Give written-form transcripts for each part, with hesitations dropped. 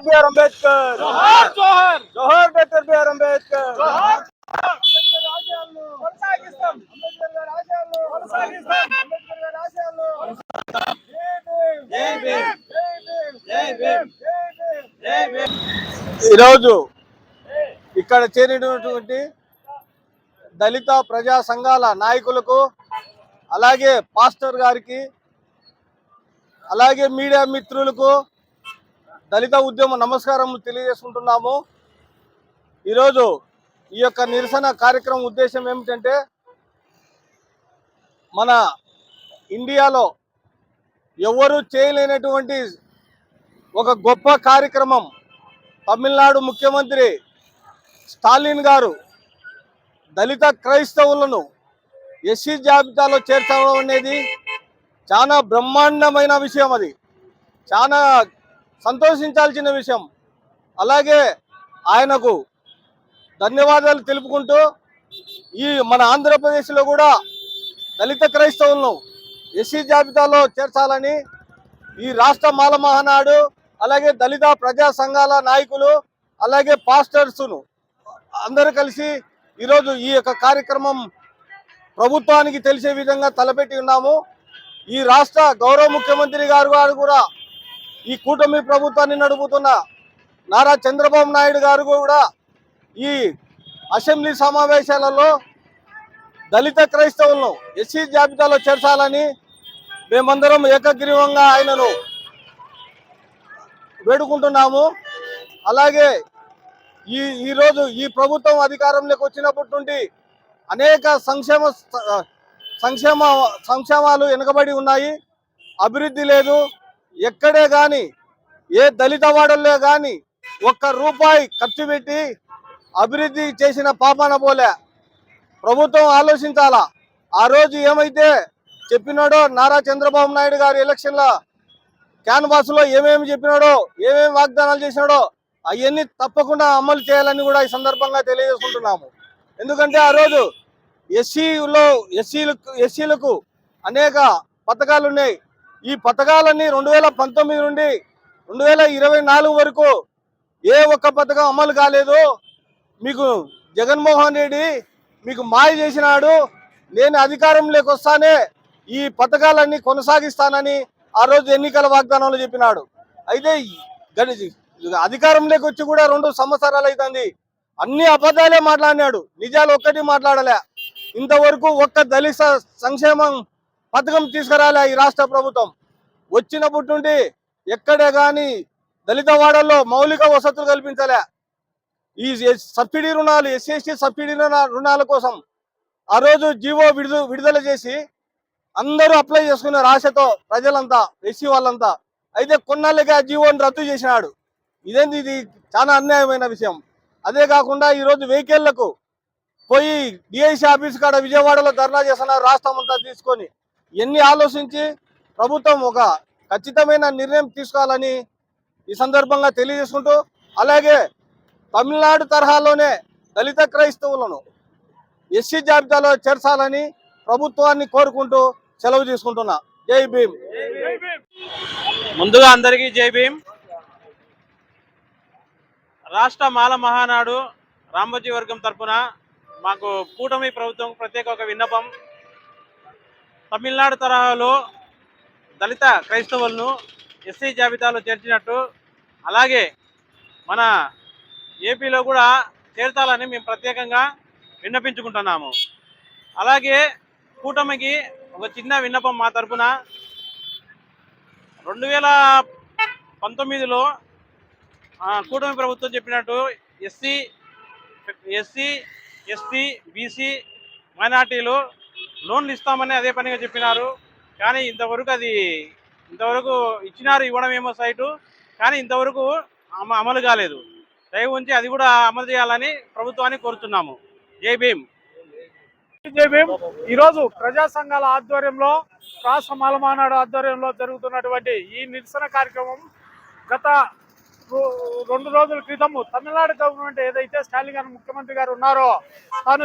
BR Ambedkar జోహార్ జోహార్ జోహార్ doctor BR Ambedkar జోహార్ అంబేద్కర్ ఆశయాలను కొనసాగిస్తాం అంబేద్కర్ గారి ఆశయాలను కొనసాగిస్తాం అంబేద్కర్ గారి ఆశయాలను కొనసాగిస్తాం జై భీమ్ జై భీమ్ జై భీమ్ జై భీమ్ ఈరోజు ఇక్కడ చేరినటువంటి దళిత ప్రజా సంఘాల నాయకులకు అలాగే పాస్టర్ గారికి అలాగే మీడియా మిత్రులకు దళిత ఉద్యమ నమస్కారం తెలియజేసుకుంటున్నాము. ఈరోజు ఈ యొక్క నిరసన కార్యక్రమం ఉద్దేశం ఏమిటంటే మన ఇండియాలో ఎవరు చేయలేనటువంటి ఒక గొప్ప కార్యక్రమం తమిళనాడు ముఖ్యమంత్రి స్టాలిన్ గారు దళిత క్రైస్తవులను ఎస్సీ జాబితాలో చేర్చడం అనేది చాలా బ్రహ్మాండమైన విషయం. అది చాలా సంతోషించాల్సిన విషయం. అలాగే ఆయనకు ధన్యవాదాలు తెలుపుకుంటూ ఈ మన ఆంధ్రప్రదేశ్లో కూడా దళిత క్రైస్తవులను ఎస్సీ జాబితాలో చేర్చాలని ఈ రాష్ట్ర మాల మహానాడు అలాగే దళిత ప్రజా సంఘాల నాయకులు అలాగే పాస్టర్స్ను అందరూ కలిసి ఈరోజు ఈ యొక్క కార్యక్రమం ప్రభుత్వానికి తెలిసే విధంగా తలపెట్టి ఉన్నాము. ఈ రాష్ట్ర గౌరవ ముఖ్యమంత్రి గారు కూడా ఈ కూటమి ప్రభుత్వాన్ని నడుపుతున్న నారా చంద్రబాబు నాయుడు గారు కూడా ఈ అసెంబ్లీ సమావేశాలలో దళిత క్రైస్తవులను ఎస్సీ జాబితాలో చేర్చాలని మేమందరం ఏకగ్రీవంగా ఆయనను వేడుకుంటున్నాము. అలాగే ఈరోజు ఈ ప్రభుత్వం అధికారంలోకి వచ్చినప్పటి నుండి అనేక సంక్షేమాలు వెనుకబడి ఉన్నాయి. అభివృద్ధి లేదు. ఎక్కడే కానీ ఏ దళిత వాడల్లో కానీ ఒక్క రూపాయి ఖర్చు పెట్టి అభివృద్ధి చేసిన పాపాన పోలే. ప్రభుత్వం ఆలోచించాలా. ఆ రోజు ఏమైతే చెప్పినాడో నారా చంద్రబాబు నాయుడు గారు ఎలక్షన్ల క్యాన్వాస్లో ఏమేమి చెప్పినాడో ఏమేమి వాగ్దానాలు చేసినాడో అవన్నీ తప్పకుండా అమలు చేయాలని కూడా ఈ సందర్భంగా తెలియజేసుకుంటున్నాము. ఎందుకంటే ఆ రోజు ఎస్సీలకు అనేక పథకాలు ఉన్నాయి. ఈ పథకాలన్నీ 2019 నుండి 2024 వరకు ఏ ఒక్క పథకం అమలు కాలేదు. మీకు జగన్మోహన్ రెడ్డి మీకు మాయ చేసినాడు. నేను అధికారంలోకి వస్తానే ఈ పథకాలన్నీ కొనసాగిస్తానని ఆ రోజు ఎన్నికల వాగ్దానంలో చెప్పినాడు. అయితే అధికారంలోకి వచ్చి కూడా 2 సంవత్సరాలు అవుతుంది. అన్ని అబద్ధాలే మాట్లాడినాడు, నిజాలు ఒక్కటి మాట్లాడలే. ఇంతవరకు ఒక్క దళిత సంక్షేమం పథకం తీసుకురాలే ఈ రాష్ట్ర ప్రభుత్వం. వచ్చినప్పటి నుండి ఎక్కడే కానీ దళిత వాడల్లో మౌలిక వసతులు కల్పించలే. ఈ సబ్సిడీ రుణాలు ఎస్సీ సబ్సిడీ రుణాల కోసం ఆ రోజు జీవో విడుదల చేసి అందరూ అప్లై చేసుకున్నారు ఆశతో ప్రజలంతా, ఎస్సీ వాళ్ళంతా. అయితే కొన్నాళ్ళకి ఆ జీవోని రద్దు చేసినాడు. ఇది చాలా అన్యాయమైన విషయం. అదే కాకుండా ఈరోజు వెహికల్లకు పోయి డిఐసి ఆఫీస్ కాడ విజయవాడలో ధర్నా చేస్తున్నారు రాష్ట్రం అంతా తీసుకొని. ఎన్ని ఆలోచించి ప్రభుత్వం ఒక ఖచ్చితమైన నిర్ణయం తీసుకోవాలని ఈ సందర్భంగా తెలియజేసుకుంటూ, అలాగే తమిళనాడు తరహాలోనే దళిత క్రైస్తవులను ఎస్సీ జాబితాలో చేర్చాలని ప్రభుత్వాన్ని కోరుకుంటూ సెలవు తీసుకుంటున్నా. జై భీమ్. ముందుగా అందరికీ జై భీమ్. రాష్ట్ర మాల మహానాడు రామోజీ వర్గం తరఫున మాకు కూటమి ప్రభుత్వం ప్రత్యేక ఒక విన్నపం. తమిళనాడు తరహాలో దళిత క్రైస్తవులను ఎస్సీ జాబితాలో చేర్చినట్టు అలాగే మన ఏపీలో కూడా చేర్చాలని మేము ప్రత్యేకంగా విన్నపించుకుంటున్నాము. అలాగే కూటమికి ఒక చిన్న విన్నపం మా తరఫున 2019లో కూటమి ప్రభుత్వం చెప్పినట్టు ఎస్సీ ఎస్టీ బీసీ మైనార్టీలు లోన్లు ఇస్తామని అదే పనిగా చెప్పినారు. కానీ ఇంతవరకు ఇచ్చినారు, ఇవ్వడం ఏమో సైటు, కానీ ఇంతవరకు అమలు కాలేదు. దయ ఉంచి అది కూడా అమలు చేయాలని ప్రభుత్వాన్ని కోరుతున్నాము. జై భీమ్. జై భీమ్. ఈరోజు ప్రజా సంఘాల ఆధ్వర్యంలో రాష్ట్ర మాల మహానాడు ఆధ్వర్యంలో జరుగుతున్నటువంటి ఈ నిరసన కార్యక్రమం గత 2 రోజుల క్రితము తమిళనాడు గవర్నమెంట్ ఏదైతే స్టాలిన్ గారు ముఖ్యమంత్రి గారు ఉన్నారో తాను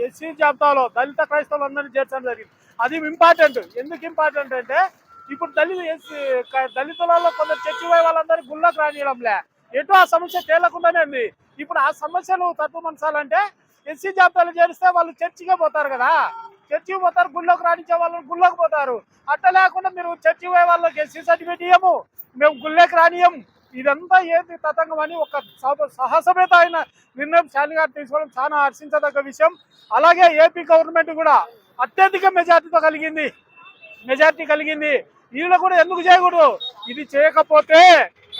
ఎస్సీ జాబితాలో దళిత క్రైస్తవులందరినీ చేర్చడం జరిగింది. అది ఇంపార్టెంట్. ఎందుకు ఇంపార్టెంట్ అంటే ఇప్పుడు దళితులలో కొందరు చచ్చిపోయే వాళ్ళందరూ గుళ్ళకు రానియడంలే. ఎటు ఆ సమస్య తేలకుండానే ఉంది. ఇప్పుడు ఆ సమస్యను తట్టుమనసాలంటే ఎస్సీ జాబితాలు చేరిస్తే వాళ్ళు చర్చిగా పోతారు కదా, చర్చికి పోతారు, గుళ్ళకు రానిచ్చే వాళ్ళు గుళ్ళకు పోతారు. అట్లా లేకుండా మీరు చర్చికి పోయే వాళ్ళకి ఎస్సీ సర్టిఫికేట్ ఇయ్యము, మేము గుళ్ళకి రానియం, ఇదంతా ఏంది తతంగం అని ఒక సాహసమేత అయిన నిర్ణయం శాలిని గారు తీసుకోవడం చాలా హర్షించదగ్గ విషయం. అలాగే ఏపీ గవర్నమెంట్ కూడా అత్యధిక మెజార్టీ కలిగింది. వీళ్ళు కూడా ఎందుకు చేయకూడదు? ఇది చేయకపోతే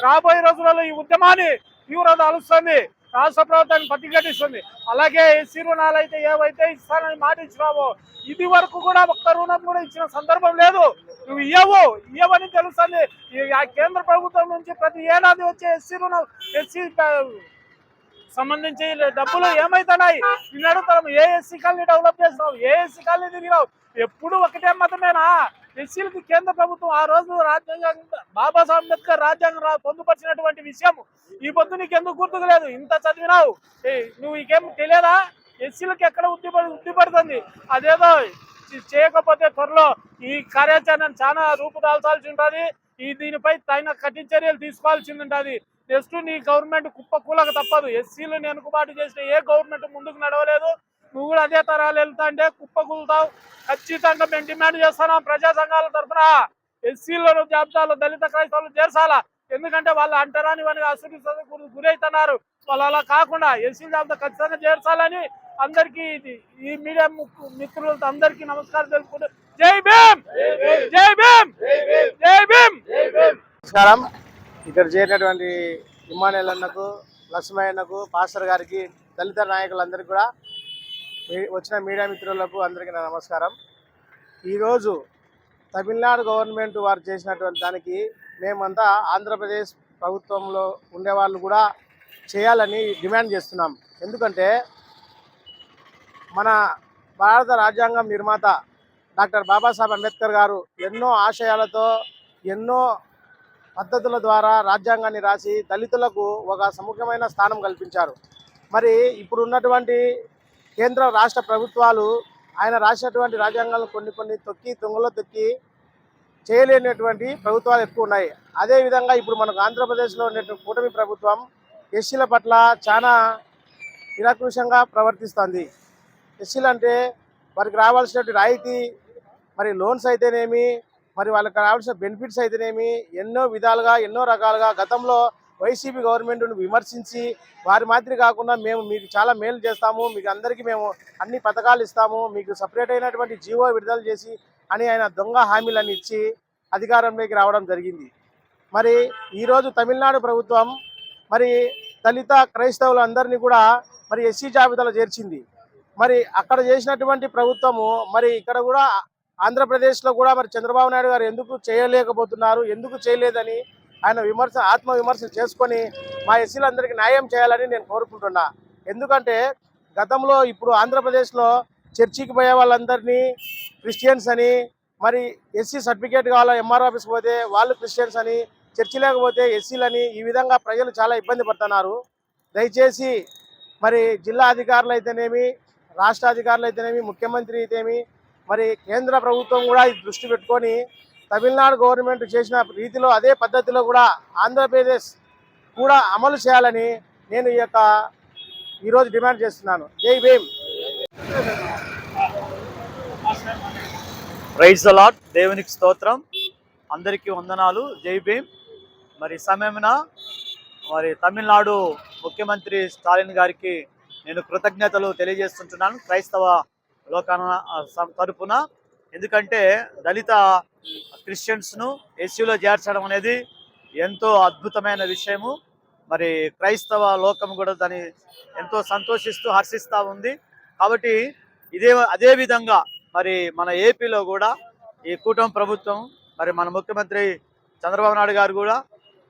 రాబోయే రోజులలో ఈ ఉద్యమాన్ని తీవ్రత అలుస్తుంది, రాష్ట్ర ప్రభుత్వాన్ని ప్రతిఘటిస్తుంది. అలాగే ఎస్సీ రుణాలు అయితే ఏవైతే ఇస్తానని మాట ఇచ్చినావో ఇది వరకు కూడా ఒక్క రుణం కూడా ఇచ్చిన సందర్భం లేదు. నువ్వు ఇవ్వని తెలుస్తుంది. ఆ కేంద్ర ప్రభుత్వం నుంచి ప్రతి ఏడాది వచ్చే ఎస్సీ సంబంధించి డబ్బులు ఏమైతున్నాయి నిన్ను అడుగుతాం. ఏ ఎస్సీ కాలనీ డెవలప్ చేసినావు? ఏ ఎస్సీ కాలనీ తిరిగినావు? ఎప్పుడు ఒకటే మతమేనా? ఎస్సీలకి కేంద్ర ప్రభుత్వం ఆ రోజు రాజ్యాంగం బాబాసాహెబ్ అంబేద్కర్ రాజ్యాంగం పొందుపరిచినటువంటి విషయం ఈ పొద్దు నీకు ఎందుకు గుర్తుకులేదు? ఇంత చదివినావు, నువ్వు నీకేం తెలియదా? ఎస్సీలకు ఎక్కడ ఉద్దిపడుతుంది? అదేదో చేయకపోతే త్వరలో ఈ కార్యాచరణను చాలా రూపుదాల్చాల్సి ఉంటుంది. దీనిపై తగిన కఠిన చర్యలు తీసుకోవాల్సి ఉంటుంది. నెక్స్ట్ నీ గవర్నమెంట్ కుప్పకూలక తప్పదు. ఎస్సీలు వెనుకబాటు చేసిన ఏ గవర్నమెంట్ ముందుకు నడవలేదు. నువ్వు కూడా అదే తరాలు వెళ్తా అంటే కుప్పకూలుతావు. ఖచ్చితంగా మేము డిమాండ్ చేస్తున్నాం ప్రజా సంఘాల తరఫున ఎస్సీలను జాబితాలో దళిత క్రైస్తవులు చేర్చాలా. ఎందుకంటే వాళ్ళు అంటరాని వారికి అసలు గురవుతున్నారు. వాళ్ళు అలా కాకుండా ఎస్సీ జాబితా ఖచ్చితంగా చేర్చాలని అందరికీ ఈ మీడియా మిత్రులతో అందరికీ నమస్కారం తెలుపుకుంటూ జై భీమ్, జై భీమ్, జై భీమ్. నమస్కారం. ఇక్కడ చేరినటువంటి ఇమ్మానుయేల్ అన్నకు, లక్ష్మయ్యన్నకు, పాస్టర్ గారికి, దళిత నాయకులందరికీ కూడా, వచ్చిన మీడియా మిత్రులకు అందరికీ నా నమస్కారం. ఈరోజు తమిళనాడు గవర్నమెంట్ వారు చేసినటువంటి దానికి మేమంతా ఆంధ్రప్రదేశ్ ప్రభుత్వంలో ఉండేవాళ్ళు కూడా చేయాలని డిమాండ్ చేస్తున్నాం. ఎందుకంటే మన భారత రాజ్యాంగం నిర్మాత డాక్టర్ బాబాసాహెబ్ అంబేద్కర్ గారు ఎన్నో ఆశయాలతో ఎన్నో పద్ధతుల ద్వారా రాజ్యాంగాన్ని రాసి దళితులకు ఒక సముఖ్యమైన స్థానం కల్పించారు. మరి ఇప్పుడు ఉన్నటువంటి కేంద్ర రాష్ట్ర ప్రభుత్వాలు ఆయన రాసినటువంటి రాజ్యాంగాలను కొన్ని తొక్కి తుంగలో తొక్కి చేయలేనటువంటి ప్రభుత్వాలు ఎక్కువ ఉన్నాయి. అదేవిధంగా ఇప్పుడు మనకు ఆంధ్రప్రదేశ్లో ఉన్నటువంటి కూటమి ప్రభుత్వం ఎస్సీల పట్ల చాలా నిరాకృషంగా ప్రవర్తిస్తుంది. ఎస్సీలు అంటే వారికి రావాల్సినటువంటి రాయితీ, మరి లోన్స్ అయితేనేమి, మరి వాళ్ళకి రావాల్సిన బెనిఫిట్స్ అయితేనేమి ఎన్నో విధాలుగా ఎన్నో రకాలుగా గతంలో వైసీపీ గవర్నమెంట్ను విమర్శించి వారి మాదిరి కాకుండా మేము మీకు చాలా మేలు చేస్తాము, మీకు అందరికీ మేము అన్ని పథకాలు ఇస్తాము, మీకు సపరేట్ అయినటువంటి జీవో విడుదల చేసి అని ఆయన దొంగ హామీలను ఇచ్చి అధికారంలోకి రావడం జరిగింది. మరి ఈరోజు తమిళనాడు ప్రభుత్వం మరి దళిత క్రైస్తవులందరినీ కూడా మరి ఎస్సీ జాబితాలో చేర్చింది. మరి అక్కడ చేసినటువంటి ప్రభుత్వము మరి ఇక్కడ కూడా ఆంధ్రప్రదేశ్లో కూడా మరి చంద్రబాబు నాయుడు గారు ఎందుకు చేయలేకపోతున్నారు, ఎందుకు చేయలేదని ఆయన ఆత్మవిమర్శ చేసుకొని మా ఎస్సీలందరికీ న్యాయం చేయాలని నేను కోరుకుంటున్నా. ఎందుకంటే గతంలో ఇప్పుడు ఆంధ్రప్రదేశ్లో చర్చికి పోయే వాళ్ళందరినీ క్రిస్టియన్స్ అని, మరి ఎస్సీ సర్టిఫికేట్ కావాలా ఎంఆర్ ఆఫీస్కి పోతే వాళ్ళు క్రిస్టియన్స్ అని, చర్చి లేకపోతే ఎస్సీలని, ఈ విధంగా ప్రజలు చాలా ఇబ్బంది పడుతున్నారు. దయచేసి మరి జిల్లా అధికారులు అయితేనేమి, రాష్ట్ర అధికారులు అయితేనేమి, ముఖ్యమంత్రి అయితేనేమి, మరి కేంద్ర ప్రభుత్వం కూడా ఈ దృష్టి పెట్టుకొని తమిళనాడు గవర్నమెంట్ చేసిన రీతిలో అదే పద్ధతిలో కూడా ఆంధ్రప్రదేశ్ కూడా అమలు చేయాలని నేను ఈరోజు డిమాండ్ చేస్తున్నాను. జై భీమ్. Praise the lord. దేవునికి స్తోత్రం. అందరికీ వందనాలు. జై భీమ్. మరి సమయమున మరి తమిళనాడు ముఖ్యమంత్రి స్టాలిన్ గారికి నేను కృతజ్ఞతలు తెలియజేస్తుంటున్నాను క్రైస్తవ లోకాన తరపున. ఎందుకంటే దళిత క్రిస్టియన్స్ను ఎస్సీలో చేర్చడం అనేది ఎంతో అద్భుతమైన విషయము. మరి క్రైస్తవ లోకం కూడా దాన్ని ఎంతో సంతోషిస్తూ హర్షిస్తూ ఉంది. కాబట్టి అదే విధంగా మరి మన ఏపీలో కూడా ఈ కూటమి ప్రభుత్వం మరి మన ముఖ్యమంత్రి చంద్రబాబు నాయుడు గారు కూడా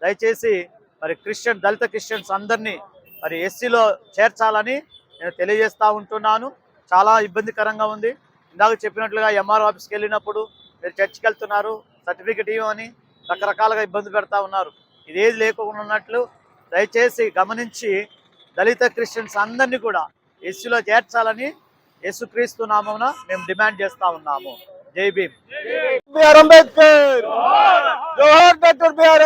దయచేసి మరి దళిత క్రిస్టియన్స్ అందరినీ మరి ఎస్సీలో చేర్చాలని నేను తెలియజేస్తూ ఉంటున్నాను. చాలా ఇబ్బందికరంగా ఉంది. ఇందాక చెప్పినట్లుగా ఎంఆర్ ఆఫీస్కి వెళ్ళినప్పుడు మీరు చర్చికి వెళ్తున్నారు, సర్టిఫికెట్ ఇవ్వమని రకరకాలుగా ఇబ్బంది పెడతా ఉన్నారు. ఇదేది లేకుండా ఉన్నట్లు దయచేసి గమనించి దళిత క్రిస్టియన్స్ అందరినీ కూడా ఎస్సీలో చేర్చాలని యేసుక్రీస్తు నామమున మేము డిమాండ్ చేస్తూ ఉన్నాము. జై భీమ్. బిఆర్ అంబేద్కర్ జోహార్ డాక్టర్ బిఆర్